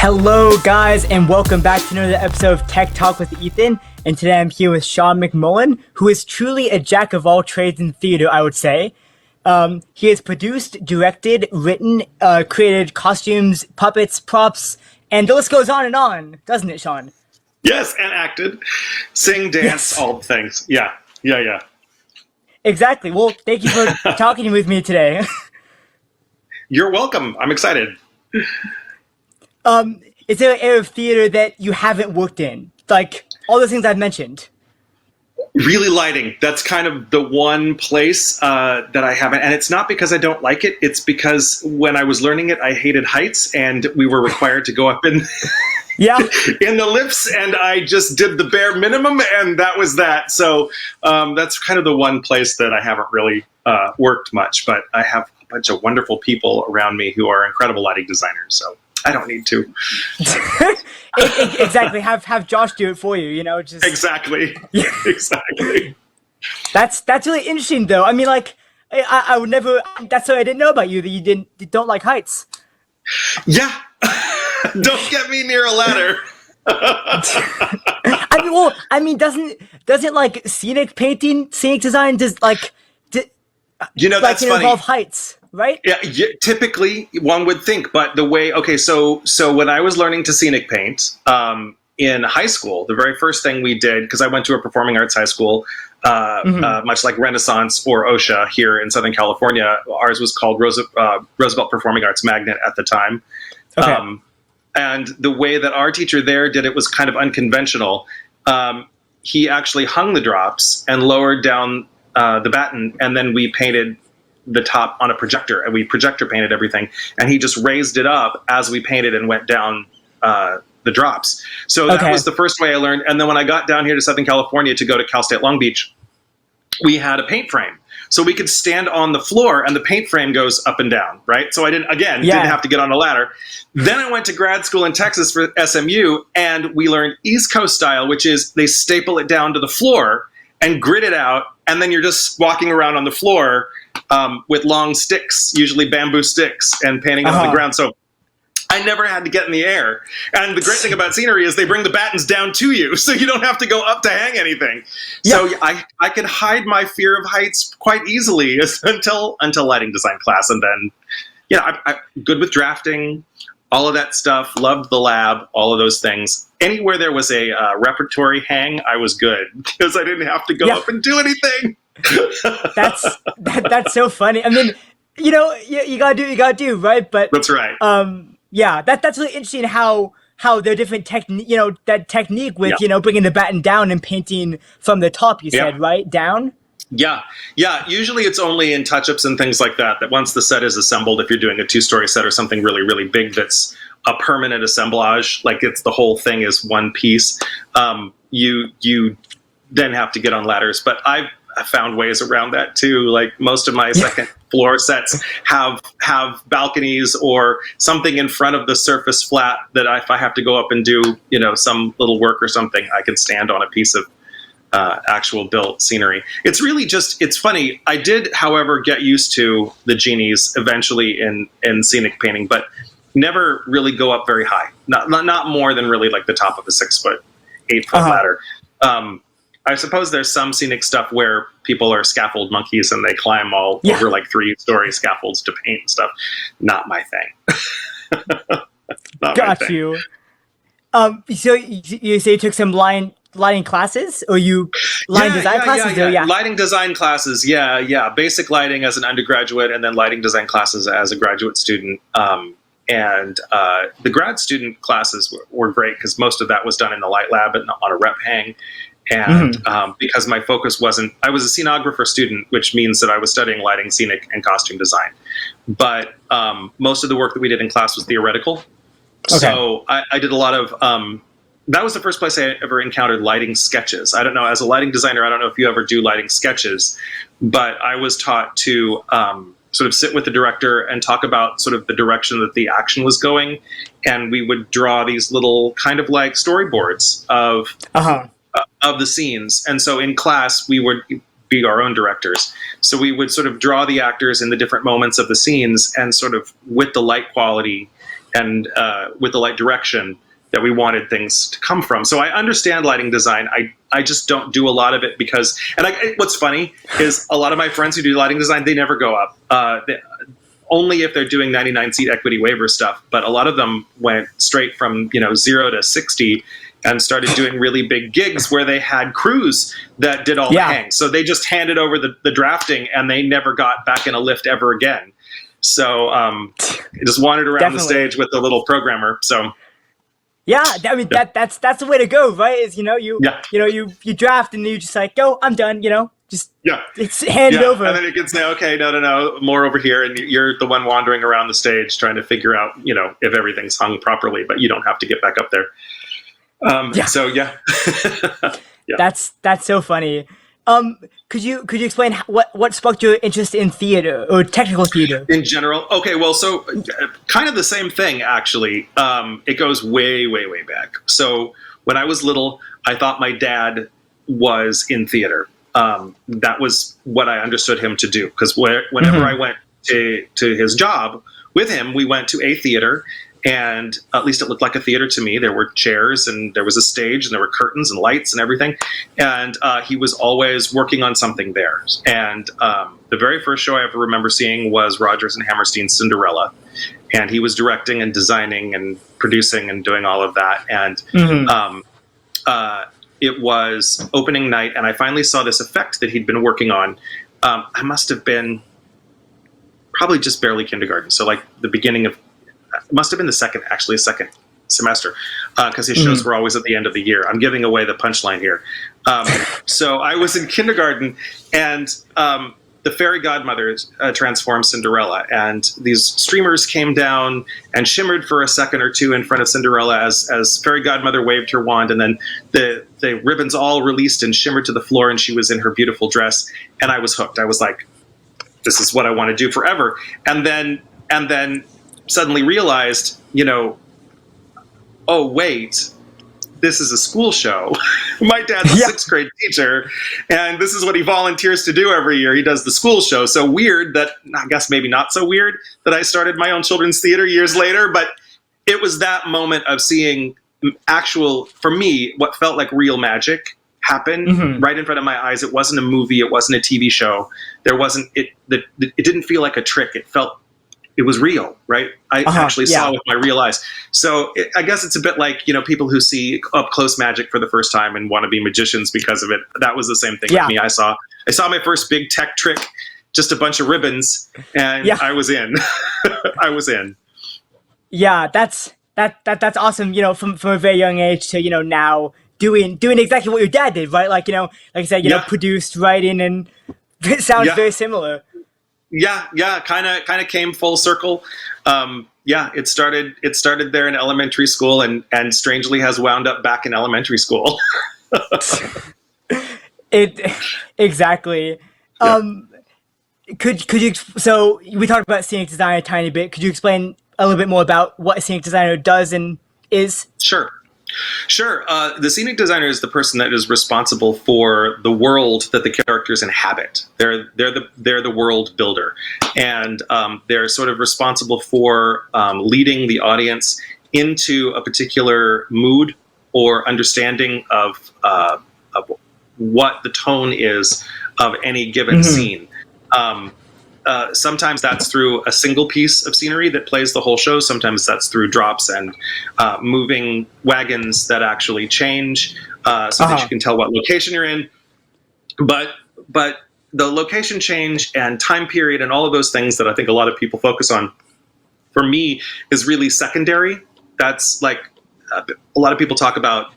Hello guys, and welcome back to another episode of Tech Talk with Ethan. And today I'm here with Sean McMullen, who is truly a jack of all trades in theater, I would say. He has produced, directed, written, created costumes, puppets, props, and the list goes on, doesn't it, Sean? Yes, and acted, sing, dance, all the things. Yeah. Exactly. Well, thank you for talking with me today. You're welcome. I'm excited. Is there an area of theater that you haven't worked in? Like, all those things I've mentioned. Really lighting. That's kind of the one place that I haven't. And it's not because I don't like it. It's because when I was learning it, I hated heights, and we were required to go up in in the lifts, and I just did the bare minimum, and that was that. So that's kind of the one place that I haven't really worked much. But I have a bunch of wonderful people around me who are incredible lighting designers. So I don't need to. Exactly. Have Josh do it for you, you know? Just Exactly. Exactly. That's really interesting, though. I mean, like, I would never. That's what I didn't know about you, that you don't like heights. Yeah. Don't get me near a ladder. Doesn't like scenic design That's funny. Involve heights, right? Yeah, typically one would think, but the way, so when I was learning to scenic paint in high school, the very first thing we did, because I went to a performing arts high school, much like Renaissance or OSHA here in Southern California, ours was called Roosevelt Performing Arts Magnet at the time. Okay. And the way that our teacher there did it was kind of unconventional. He actually hung the drops and lowered down the batten, and then we painted the top on a projector, and we projector painted everything, and he just raised it up as we painted and went down the drops. So that was the first way I learned. And then when I got down here to Southern California to go to Cal State Long Beach, we had a paint frame. So we could stand on the floor and the paint frame goes up and down, right? So I didn't have to get on a ladder. Then I went to grad school in Texas for SMU, and we learned East Coast style, which is they staple it down to the floor and grit it out, and then you're just walking around on the floor with long sticks, usually bamboo sticks, and painting on the ground. So I never had to get in the air. And the great thing about scenery is they bring the battens down to you, so you don't have to go up to hang anything. Yeah. So I could hide my fear of heights quite easily until lighting design class. And then, I'm good with drafting, all of that stuff, loved the lab, all of those things. Anywhere there was a repertory hang, I was good, because I didn't have to go up and do anything. That's so funny. I mean, you gotta do what you gotta do, right? But that's right. That's really interesting how there are different that technique with bringing the batten down and painting from the top. You said right down. Yeah. Usually it's only in touch-ups and things like that. That once the set is assembled, if you're doing a 2-story set or something really, really big, that's a permanent assemblage, like it's the whole thing is one piece. You then have to get on ladders, but I've found ways around that too. Like most of my second floor sets have balconies or something in front of the surface flat that if I have to go up and do, some little work or something, I can stand on a piece of actual built scenery. It's really it's funny. I did, however, get used to the genies eventually in scenic painting, but never really go up very high. Not more than really like the top of a 6-foot, 8-foot ladder. I suppose there's some scenic stuff where people are scaffold monkeys and they climb all over like 3-story scaffolds to paint and stuff. Not my thing. Got you. So you say you took some lighting classes, or lighting design classes? Yeah. Lighting design classes. Yeah. Basic lighting as an undergraduate, and then lighting design classes as a graduate student. And the grad student classes were great because most of that was done in the light lab and on a rep hang. And because my focus I was a scenographer student, which means that I was studying lighting, scenic, and costume design. But most of the work that we did in class was theoretical. Okay. So I did a lot of, that was the first place I ever encountered lighting sketches. I don't know, as a lighting designer, I don't know if you ever do lighting sketches, but I was taught to sort of sit with the director and talk about sort of the direction that the action was going. And we would draw these little kind of like storyboards of the scenes. And so in class, we would be our own directors. So we would sort of draw the actors in the different moments of the scenes, and sort of with the light quality with the light direction that we wanted things to come from. So I understand lighting design. I just don't do a lot of it because, what's funny is a lot of my friends who do lighting design, they never go up. Only if they're doing 99 seat equity waiver stuff. But a lot of them went straight from 0 to 60 and started doing really big gigs where they had crews that did all the hangs. So they just handed over the drafting and they never got back in a lift ever again. So I just wandered around the stage with the little programmer. So. Yeah, I mean that's the way to go, right? Is you draft and you just like go, I'm done, just it's handed over, and then you can say, okay, no, more over here, and you're the one wandering around the stage trying to figure out, if everything's hung properly, but you don't have to get back up there. So yeah, that's so funny. Could you explain what sparked your interest in theater or technical theater in general? Okay, well, so kind of the same thing actually. It goes way, way, way back. So when I was little, I thought my dad was in theater. That was what I understood him to do. Because whenever I went to his job with him, we went to a theater. And at least it looked like a theater to me. There were chairs and there was a stage and there were curtains and lights and everything. And he was always working on something there. And the very first show I ever remember seeing was Rodgers and Hammerstein's Cinderella. And he was directing and designing and producing and doing all of that. And it was opening night. And I finally saw this effect that he'd been working on. I must have been probably just barely kindergarten. So like the beginning of, it must have been the second semester, because his shows were always at the end of the year. I'm giving away the punchline here. So I was in kindergarten, and the fairy godmother transformed Cinderella, and these streamers came down and shimmered for a second or two in front of Cinderella as fairy godmother waved her wand, and then the ribbons all released and shimmered to the floor, and she was in her beautiful dress, and I was hooked. I was like, this is what I want to do forever. And then suddenly realized, oh, wait, this is a school show. My dad's a sixth grade teacher, and this is what he volunteers to do every year. He does the school show. So weird that, I guess maybe not so weird, that I started my own children's theater years later. But it was that moment of seeing for me, what felt like real magic happen right in front of my eyes. It wasn't a movie. It wasn't a TV show. It didn't feel like a trick. It was real, right? I actually saw it with my real eyes. So I guess it's a bit like, people who see up close magic for the first time and want to be magicians because of it. That was the same thing with me. I saw my first big tech trick, just a bunch of ribbons, and I was in. I was in. Yeah, that's awesome. From a very young age to now doing exactly what your dad did, right? Like like I said, produced, writing, and it sounds very similar. Yeah, kind of came full circle. It started there in elementary school, and strangely has wound up back in elementary school. Exactly. Could you? So we talked about scenic design a tiny bit. Could you explain a little bit more about what a scenic designer does and is? Sure. The scenic designer is the person that is responsible for the world that the characters inhabit. They're the world builder, and they're sort of responsible for leading the audience into a particular mood or understanding of what the tone is of any given scene. Sometimes that's through a single piece of scenery that plays the whole show. Sometimes that's through drops and moving wagons that actually change so that you can tell what location you're in. But the location change and time period and all of those things that I think a lot of people focus on, for me, is really secondary. That's like a lot of people talk about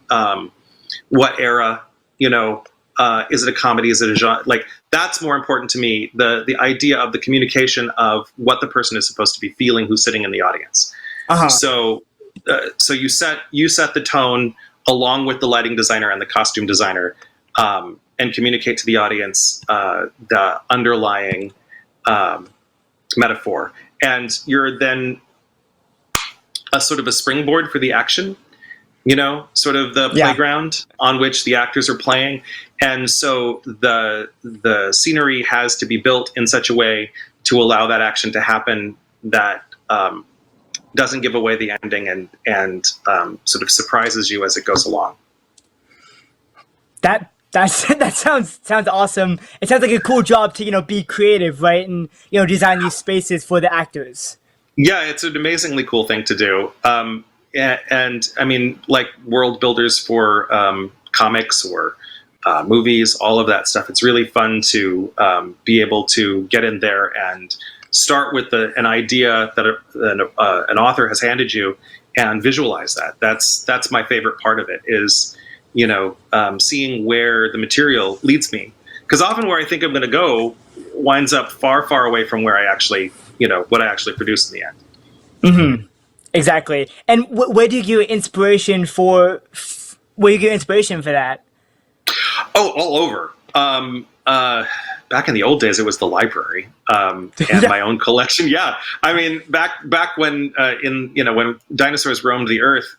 what era, is it a comedy? Is it a genre? Like, that's more important to me. The idea of the communication of what the person is supposed to be feeling who's sitting in the audience. So you set the tone along with the lighting designer and the costume designer, and communicate to the audience the underlying metaphor. And you're then a sort of a springboard for the action. Sort of the playground on which the actors are playing. And so the scenery has to be built in such a way to allow that action to happen that doesn't give away the ending and sort of surprises you as it goes along. That sounds awesome. It sounds like a cool job to be creative, right, and design these spaces for the actors. Yeah, it's an amazingly cool thing to do. And I mean, like world builders for comics or movies, all of that stuff. It's really fun to be able to get in there and start with an idea that an author has handed you and visualize that. That's my favorite part of it is, seeing where the material leads me. Because often where I think I'm going to go winds up far, far away from where I actually, what I actually produce in the end. Mm-hmm. Exactly. And where do you get inspiration for? Where do you get inspiration for that? Oh, all over. Back in the old days, it was the library and my own collection. Yeah, I mean, back when when dinosaurs roamed the earth,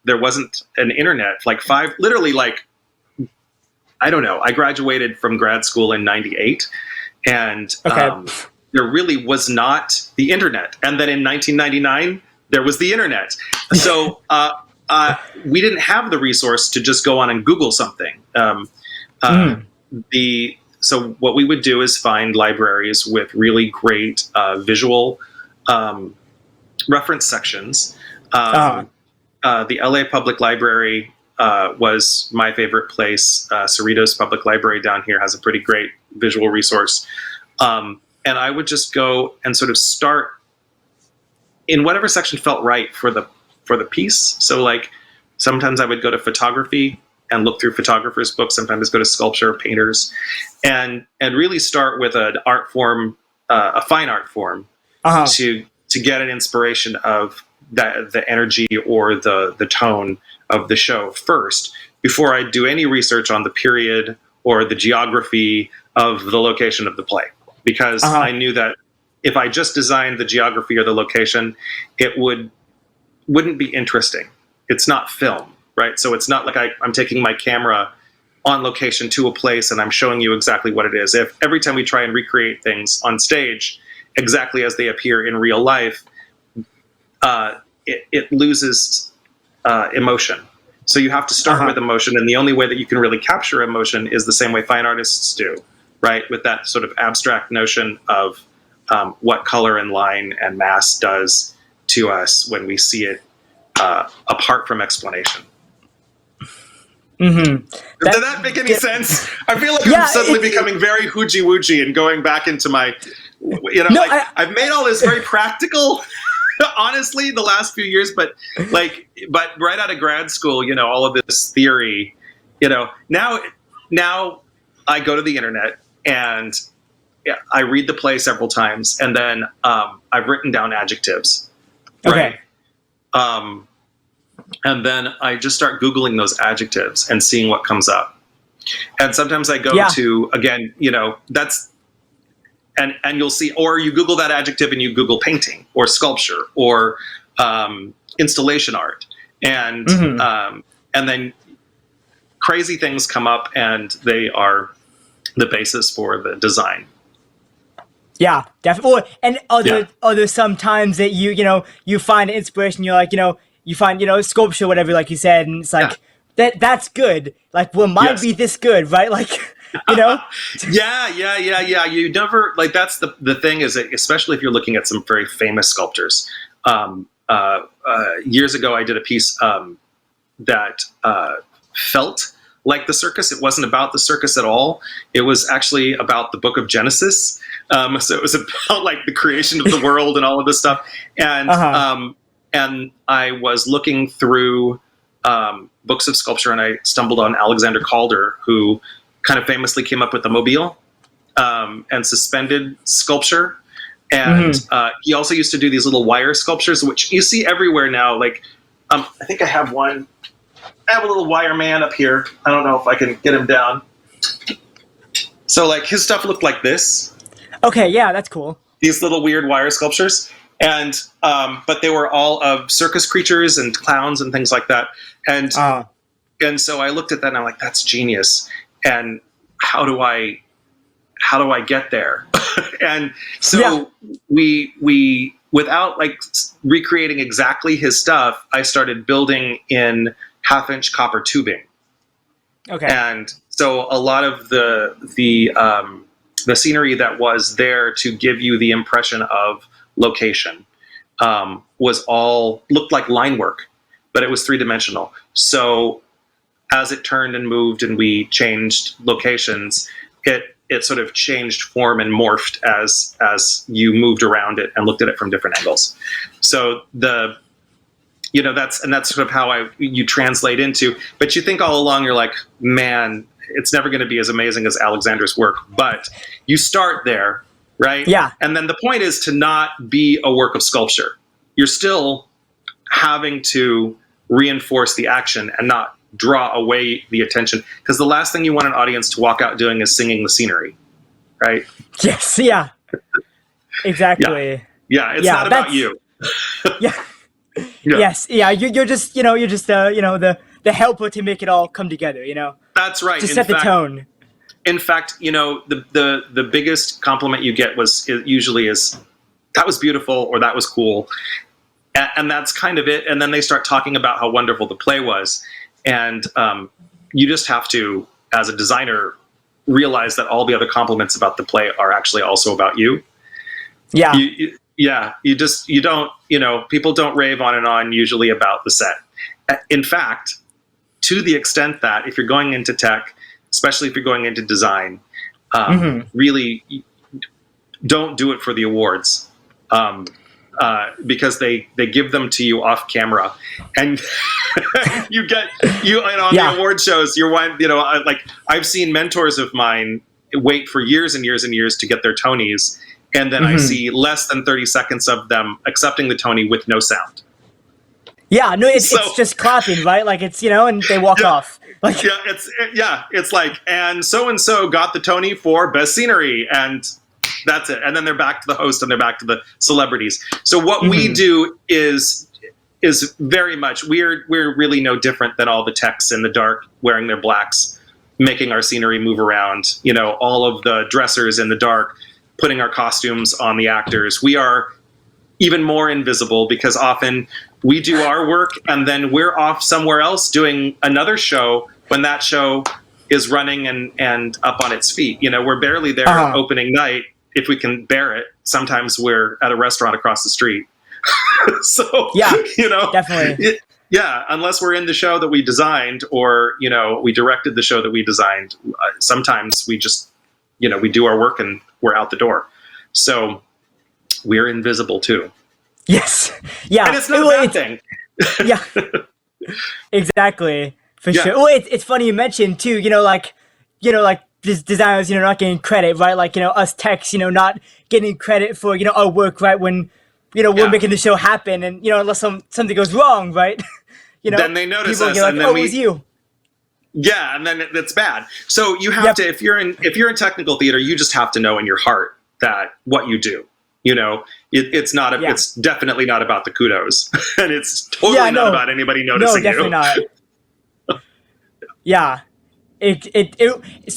there wasn't an internet. Literally, I don't know. I graduated from grad school in ¡98, and there really was not the internet. And then in 1999, there was the internet. So we didn't have the resource to just go on and Google something. So what we would do is find libraries with really great visual reference sections. The LA Public Library was my favorite place. Cerritos Public Library down here has a pretty great visual resource. And I would just go and sort of start in whatever section felt right for the piece. So sometimes I would go to photography and look through photographers' books. Sometimes go to sculpture, painters, and really start with an art form, a fine art form, to get an inspiration of the energy or the tone of the show first, before I do any research on the period or the geography of the location of the play. Because I knew that if I just designed the geography or the location, it wouldn't be interesting. It's not film, right? So it's not like I'm taking my camera on location to a place and I'm showing you exactly what it is. If every time we try and recreate things on stage exactly as they appear in real life, it loses emotion. So you have to start with emotion, and the only way that you can really capture emotion is the same way fine artists do, right? With that sort of abstract notion of what color and line and mass does to us when we see it apart from explanation. Mm-hmm. Did that make any sense? I feel like I'm suddenly becoming very hoochie-woochie and going back into my, I've made all this very practical, honestly, the last few years, but right out of grad school, all of this theory, now I go to the internet and I read the play several times, and then I've written down adjectives, right? Okay. And then I just start Googling those adjectives and seeing what comes up. And sometimes I go to, again, that's, and you'll see, or you Google that adjective and you Google painting or sculpture or installation art. And, and then crazy things come up and they are the basis for the design. Yeah, definitely. And are there some times that you find inspiration, you're like, you find, sculpture, whatever, like you said, and it's like, that's good. Like, will mine be this good, right? Like, Yeah. You never, that's the thing is that, especially if you're looking at some very famous sculptors. Years ago, I did a piece that felt like the circus. It wasn't about the circus at all. It was actually about the book of Genesis. So it was about the creation of the world and all of this stuff. And I was looking through books of sculpture, and I stumbled on Alexander Calder, who kind of famously came up with the mobile and suspended sculpture. And he also used to do these little wire sculptures, which you see everywhere now. I think I have one. I have a little wire man up here. I don't know if I can get him down. So his stuff looked like this. Okay, yeah, that's cool. These little weird wire sculptures. And but they were all of circus creatures and clowns and things like that. And so I looked at that and I'm like, that's genius. And how do I get there? And so we without like recreating exactly his stuff, I started building in 1/2-inch copper tubing. Okay. And so a lot of the scenery that was there to give you the impression of location was all looked like line work, but it was 3-dimensional. So as it turned and moved and we changed locations, it sort of changed form and morphed as you moved around it and looked at it from different angles. So that's sort of how you translate into. But you think all along, you're like, man, it's never going to be as amazing as Alexander's work. But you start there, right? Yeah. And then the point is to not be a work of sculpture. You're still having to reinforce the action and not draw away the attention, because the last thing you want an audience to walk out doing is singing the scenery, right? Yes. Yeah. Exactly. Yeah. It's not about you. Yeah. Yes. Yeah. You're just the helper to make it all come together. That's right. To set the tone. In fact, the biggest compliment you get usually is that was beautiful or that was cool, and that's kind of it. And then they start talking about how wonderful the play was. And you just have to, as a designer, realize that all the other compliments about the play are actually also about you. Yeah. You don't, people don't rave on and on usually about the set. In fact, to the extent that if you're going into tech, especially if you're going into design, really don't do it for the awards. Because they give them to you off camera, and on the award shows, like I've seen mentors of mine wait for years and years and years to get their Tonys, and then I see less than 30 seconds of them accepting the Tony with no sound. Yeah, no, it's just clapping, right? Like it's and they walk off. Like it's like, and so got the Tony for best scenery, and that's it. And then they're back to the host and they're back to the celebrities. So what we do is very much, we're really no different than all the techs in the dark wearing their blacks, making our scenery move around, all of the dressers in the dark, putting our costumes on the actors. We are even more invisible because often we do our work and then we're off somewhere else doing another show when that show is running and up on its feet. We're barely there opening night, if we can bear it. Sometimes we're at a restaurant across the street. So, definitely. Unless we're in the show that we designed or, we directed the show that we designed, sometimes we just, we do our work and we're out the door. So we're invisible too. Yes. Yeah. And it's not a bad thing. Yeah. Exactly. For sure. Well, it's funny you mentioned too, like designers, not getting credit, right? Like, us techs, not getting credit for, our work, right? When, we're making the show happen and, unless something goes wrong, right? Then they notice us like, and then it was you. Yeah. And then it's bad. So you have to, if you're in technical theater, you just have to know in your heart that what you do, it's not, it's definitely not about the kudos and it's totally not about anybody noticing you. No, definitely not. Yeah.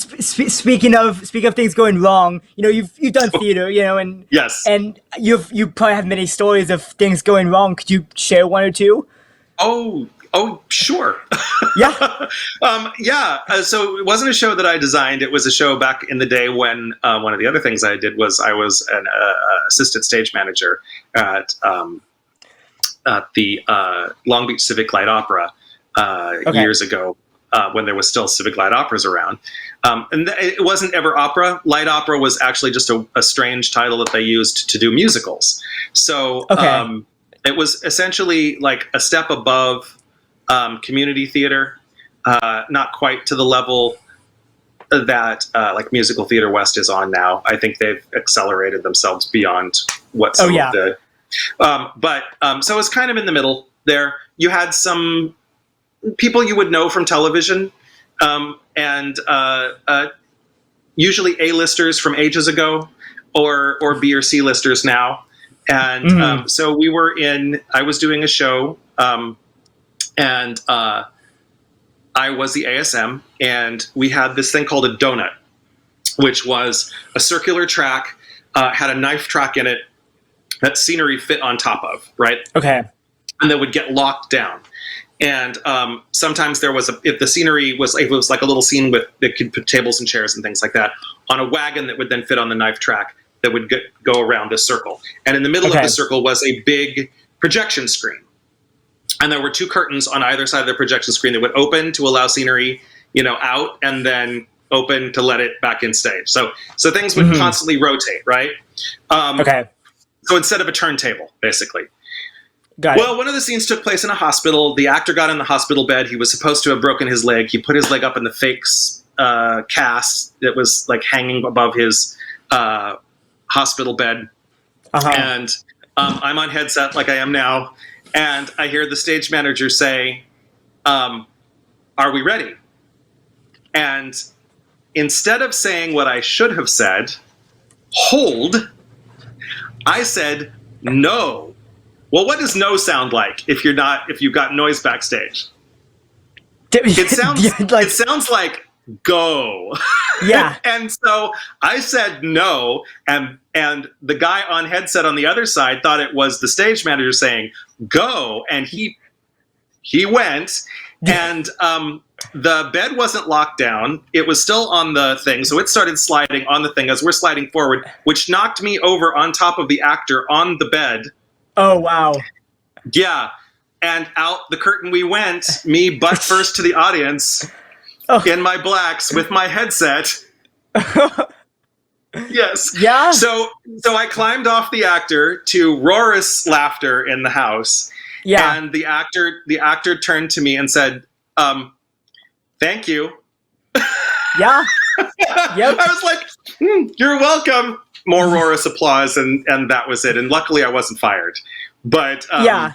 Speaking of things going wrong, you've done theater, and yes, and you probably have many stories of things going wrong. Could you share one or two? Oh, sure. Yeah. So it wasn't a show that I designed. It was a show back in the day when one of the other things I did was I was an assistant stage manager at the Long Beach Civic Light Opera years ago. When there was still Civic Light Operas around. And it wasn't ever opera. Light opera was actually just a strange title that they used to do musicals. So it was essentially like a step above community theater, not quite to the level that like Musical Theater West is on now. I think they've accelerated themselves beyond what some of the... so it's kind of in the middle there. You had some people you would know from television, and usually A-listers from ages ago, or B or C listers now. And so I was doing a show, and I was the ASM, and we had this thing called a donut, which was a circular track, had a knife track in it, that scenery fit on top of, right? Okay. And that would get locked down. And sometimes there was if the scenery was, if it was like a little scene with, that could put tables and chairs and things like that on a wagon that would then fit on the knife track that would go around a circle. And in the middle of the circle was a big projection screen. And there were two curtains on either side of the projection screen that would open to allow scenery, out, and then open to let it back in stage. So things would constantly rotate, right? So instead of a turntable, basically. Well, one of the scenes took place in a hospital. The actor got in the hospital bed. He was supposed to have broken his leg. He put his leg up in the fake cast that was like hanging above his hospital bed. And I'm on headset like I am now. And I hear the stage manager say, are we ready? And instead of saying what I should have said, hold, I said, no. Well, what does no sound like if you've got noise backstage? It sounds like go. Yeah. And so I said no, and the guy on headset on the other side thought it was the stage manager saying go, and he went, and the bed wasn't locked down. It was still on the thing, so it started sliding on the thing as we're sliding forward, which knocked me over on top of the actor on the bed. Oh, wow. Yeah. And out the curtain we went, me butt first to the audience in my blacks with my headset. Yes. Yeah. So I climbed off the actor to roarous laughter in the house. Yeah. And the actor turned to me and said, thank you. Yeah. Yep. I was like, you're welcome. More roarous applause, and that was it. And luckily I wasn't fired. But yeah,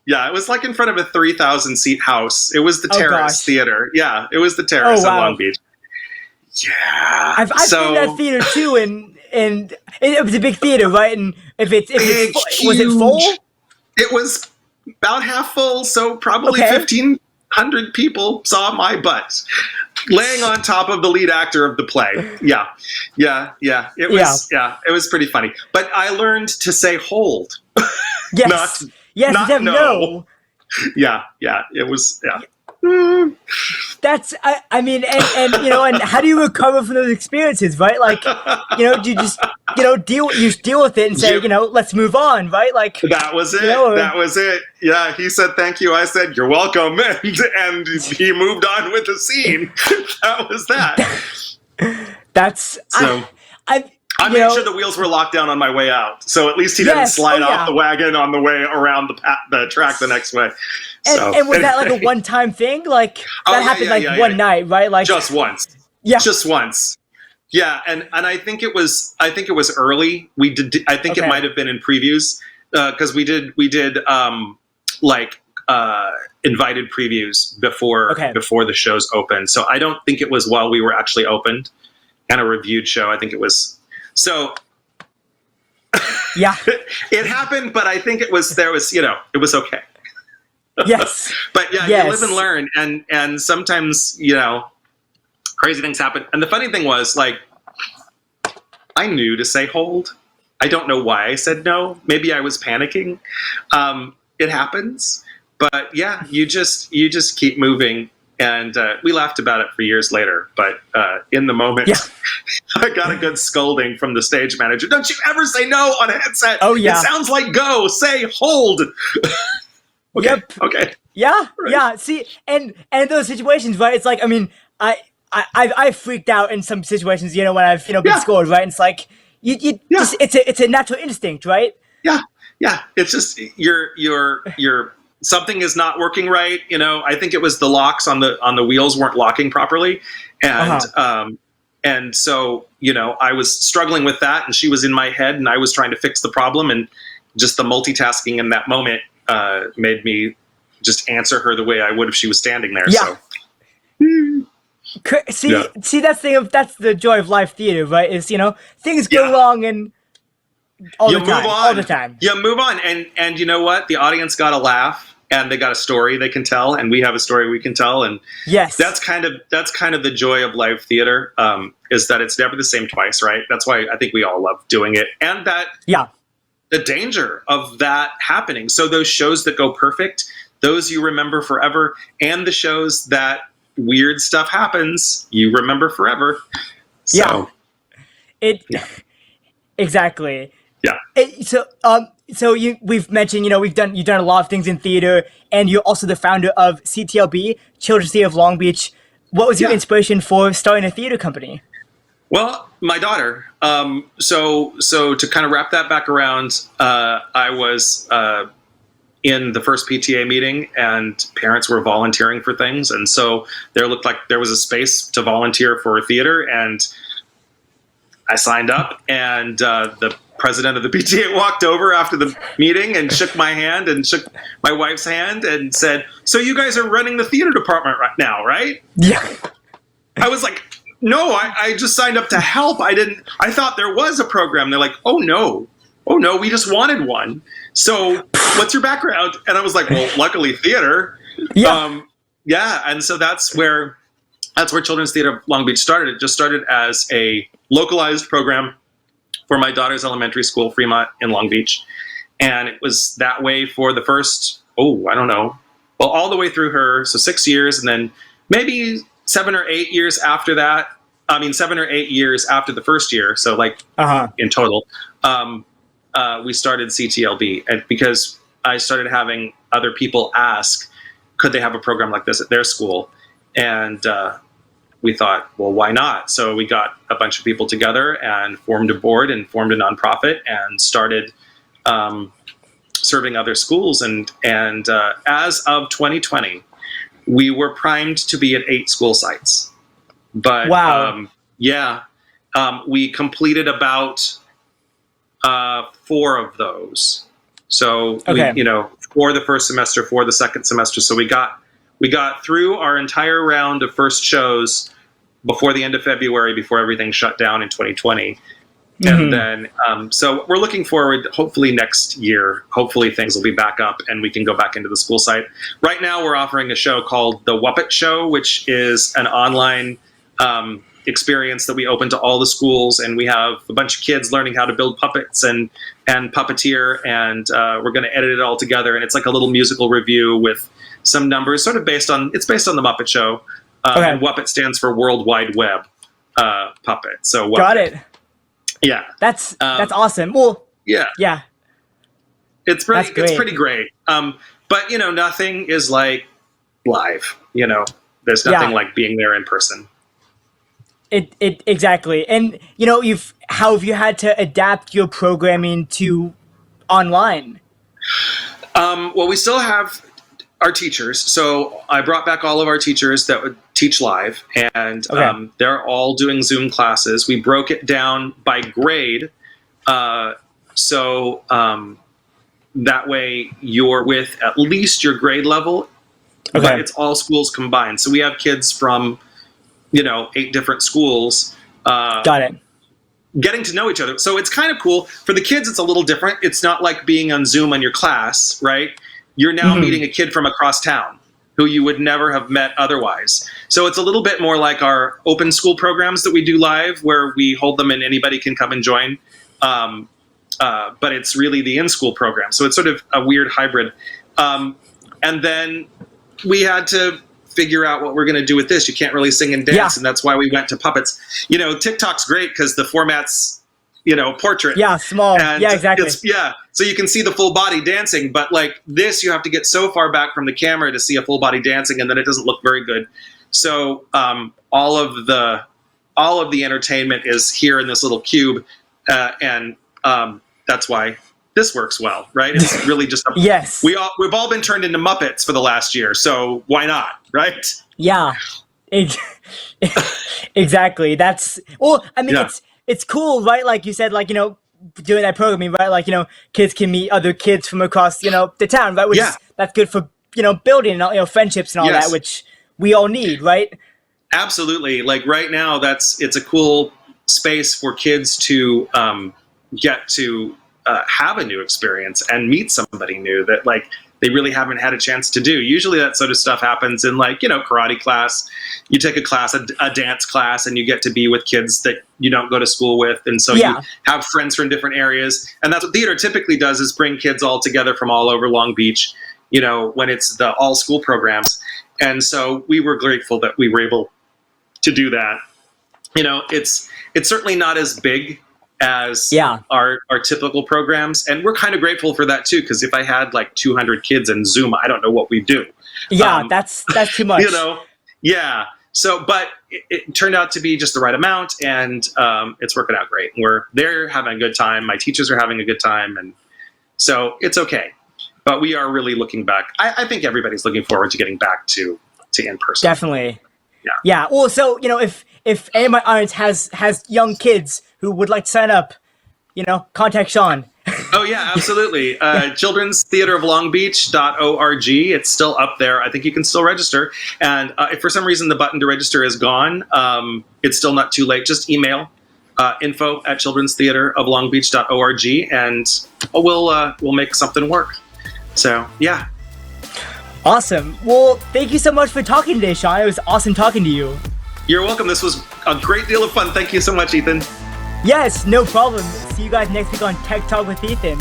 it was like in front of a 3,000 seat house. It was the Terrace Theater. Yeah, it was the Terrace in Long Beach. Yeah. I've seen that theater too, and it was a big theater, right? And was it full? It was about half full, so probably 1,500 people saw my butt laying on top of the lead actor of the play. Yeah. It was pretty funny. But I learned to say hold. Yes. Not no. Yeah. It was, yeah. That's, I mean, and how do you recover from those experiences, right? Like, do you just, deal with it and say, let's move on, right? Like, that was it. That was it. Yeah. He said, thank you. I said, you're welcome. And he moved on with the scene. That was that. That's, so. I made sure the wheels were locked down on my way out, so at least he didn't slide off the wagon on the way around the track the next way. And was that like a one-time thing? Like that happened one night, right? Like just once. Yeah, just once. Yeah, and I think it was early. We did. I think it might have been in previews because we did invited previews before the shows opened. So I don't think it was while we were actually opened and a reviewed show. I think it was. So, yeah, it happened, but I think it was okay. Yes, but you live and learn, and sometimes crazy things happen. And the funny thing was, like, I knew to say hold. I don't know why I said no. Maybe I was panicking. It happens, but yeah, you just keep moving. And we laughed about it for years later, but in the moment, I got a good scolding from the stage manager. Don't you ever say no on a headset. Oh, yeah. It sounds like go. Say hold. Okay. Yep. Okay. Yeah. Right. Yeah. See, and in those situations, right? It's like, I mean, I freaked out in some situations, when I've been scored, right? And it's like you just it's a natural instinct, right? Yeah. Yeah. It's just you're something is not working right. I think it was the locks on the wheels weren't locking properly. And so, I was struggling with that, and she was in my head, and I was trying to fix the problem, and just the multitasking in that moment made me just answer her the way I would if she was standing there. Yeah. So. See, that's the joy of live theater, right? Is, things go wrong and all the time. You move on. And you know what? The audience got a laugh. And they got a story they can tell, and we have a story we can tell, and that's kind of the joy of live theater, is that it's never the same twice, right? That's why I think we all love doing it, and that the danger of that happening. So those shows that go perfect, those you remember forever, and the shows that weird stuff happens, you remember forever. So, yeah. Exactly. Yeah. So we've mentioned, you've done a lot of things in theater, and you're also the founder of CTLB, Children's Theater of Long Beach. What was your inspiration for starting a theater company? Well, my daughter. So to kind of wrap that back around, I was in the first PTA meeting, and parents were volunteering for things, and so there looked like there was a space to volunteer for theater, and I signed up, and the president of the PTA walked over after the meeting and shook my hand and shook my wife's hand and said, "So you guys are running the theater department right now, right?" Yeah. I was like, "No, I just signed up to help. I thought there was a program." They're like, "Oh no, we just wanted one. So what's your background?" And I was like, "Well, luckily theater." Yeah. Yeah. And so that's where Children's Theater of Long Beach started. It just started as a localized program for my daughter's elementary school, Fremont in Long Beach. And it was that way for the first, all the way through her, so 6 years, and then maybe 7 or 8 years after that. 7 or 8 years after the first year, so in total, we started CTLB. And because I started having other people ask, could they have a program like this at their school? And we thought, well, why not? So we got a bunch of people together and formed a board and formed a nonprofit and started serving other schools. And as of 2020, we were primed to be at 8 school sites. But wow. We completed about 4 of those. So we, for the first semester, for the second semester. So we got through our entire round of first shows before the end of February, before everything shut down in 2020. And then, so we're looking forward, hopefully next year, hopefully things will be back up and we can go back into the school site. Right now we're offering a show called The Wuppet Show, which is an online experience that we open to all the schools, and we have a bunch of kids learning how to build puppets and puppeteer, and we're going to edit it all together, and it's like a little musical review with some numbers, sort of based on the Muppet Show. And Wuppet stands for World Wide Web puppet. So Wuppet. Got it. Yeah, that's awesome. Well, yeah, it's pretty great. But nothing is like live. There's nothing like being there in person. It exactly. And how have you had to adapt your programming to online? Well, we still have our teachers. So I brought back all of our teachers that would teach live, and they're all doing Zoom classes. We broke it down by grade. So that way you're with at least your grade level, but it's all schools combined. So we have kids from, 8 different schools. Got it. Getting to know each other. So it's kind of cool. For the kids, it's a little different. It's not like being on Zoom on your class, right? You're now meeting a kid from across town who you would never have met otherwise. So it's a little bit more like our open school programs that we do live, where we hold them and anybody can come and join. But it's really the in-school program. So it's sort of a weird hybrid. And then we had to figure out what we're going to do with this. You can't really sing and dance, and that's why we went to puppets. TikTok's great because the format's, portrait. Yeah, small. And exactly. So you can see the full body dancing, but like this, you have to get so far back from the camera to see a full body dancing, and then it doesn't look very good. So all of the entertainment is here in this little cube, and that's why this works well, right? It's really just yes. We've all been turned into Muppets for the last year, so why not, right? Yeah, exactly. It's cool, right? Like you said, doing that programming, right? Like, kids can meet other kids from across, the town, right? Which is, that's good for, building, friendships and all that, which we all need, right? Absolutely. Like right now, it's a cool space for kids to get to have a new experience and meet somebody new that like they really haven't had a chance to do. Usually that sort of stuff happens in like, karate class. You take a class, a dance class, and you get to be with kids that you don't go to school with. And so you have friends from different areas. And that's what theater typically does, is bring kids all together from all over Long Beach, when it's the all school programs. And so we were grateful that we were able to do that. It's certainly not as big as our typical programs, and we're kind of grateful for that too, because if I had like 200 kids in Zoom, I don't know what we'd do. That's too much. So but it turned out to be just the right amount, and it's working out great. They're having a good time, my teachers are having a good time, and so it's okay. But we are really looking back. I think everybody's looking forward to getting back to in person. Definitely. Yeah. Well, so if any of my audience has young kids who would like to sign up, contact Sean. Oh yeah, absolutely. Children's Theater of Long Beach.org. It's still up there. I think you can still register. And if for some reason the button to register is gone, it's still not too late. Just email info@children'stheateroflongbeach.org, and we'll make something work. So yeah. Awesome. Well, thank you so much for talking today, Sean. It was awesome talking to you. You're welcome. This was a great deal of fun. Thank you so much, Ethan. Yes, no problem. See you guys next week on Tech Talk with Ethan.